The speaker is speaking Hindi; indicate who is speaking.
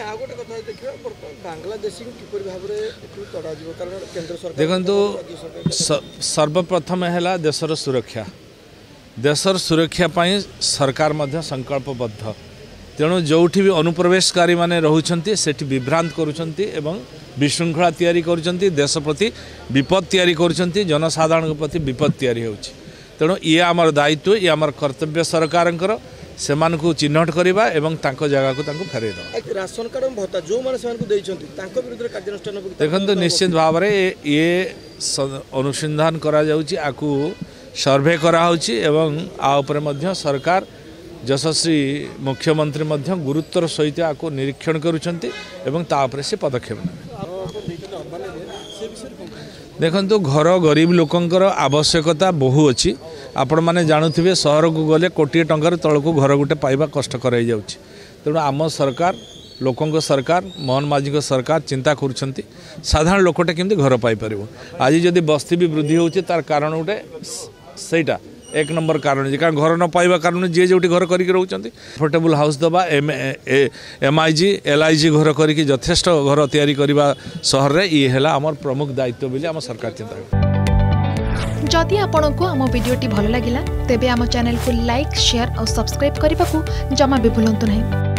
Speaker 1: आ गोटे कथा देखिबा बांग्लादेशी किपर भाव रे तड़ा जीव कारण केंद्र सरकार
Speaker 2: देखंतु सर्वप्रथम है देशर सुरक्षा देशर सुरक्षा पाई सरकार मध्य संकल्पबद्ध तेणु जोठी भी अनुप्रवेशकारी माने रहउछंती सेठी विभ्रांत करूछंती एवं विशृंखला तैयारी करूछंती देश प्रति विपद तैयारी करूछंती जनसाधारण प्रति विपद तैयारी होउछि तेणु ये आमर दायित्व ये आमर कर्तव्य सरकारंकर सेमान को चिन्हट करवा एवं तांको जगह को तांको फेरे दो
Speaker 1: राशन कार्ड भत्ता जो माने सेमान को देइछंती तांको विरुद्ध कार्यानुष्ठान
Speaker 2: देखंतु निश्चित भाव रे ये अनुसंधान करा जाउछि आकु सर्वे करा होछि एवं आ ऊपर मध्य सरकार यशस्वी मुख्यमंत्री मध्य गुरुत्वर सहित आकु निरीक्षण करूछंती एवं ता ऊपर से पदक्षेप देखंतु घर गरीब लोकंकर आवश्यकता बहु अच्छी आपण मैंने जानूथे सहर को गले कोटी टंकार तलक घर गोटे पाइबा कष्टकर हो जाऊँगी तेणु आम सरकार लोकों सरकार मोहन माझी सरकार चिंता करुँच साधारण लोकटे केमती घर पाइपर आज जदि बस्ती भी वृद्धि होची तार कारण गोटे सहीटा एक नंबर कारण कारण घर न पाइबा कारण जी जो घर करके रोचंती अफोर्डेबल हाउस दबा MIG LIG घर करके यथेष्ट घर तैयारी करबा शहर रे ये हैला हमर प्रमुख दायित्व बोली हम सरकार चिंता
Speaker 3: जदि आपंक आम भिडी भल लगा तेब आम चैनल को लाइक शेयर और सब्सक्राइब करने को जमा भी भूलु नहीं।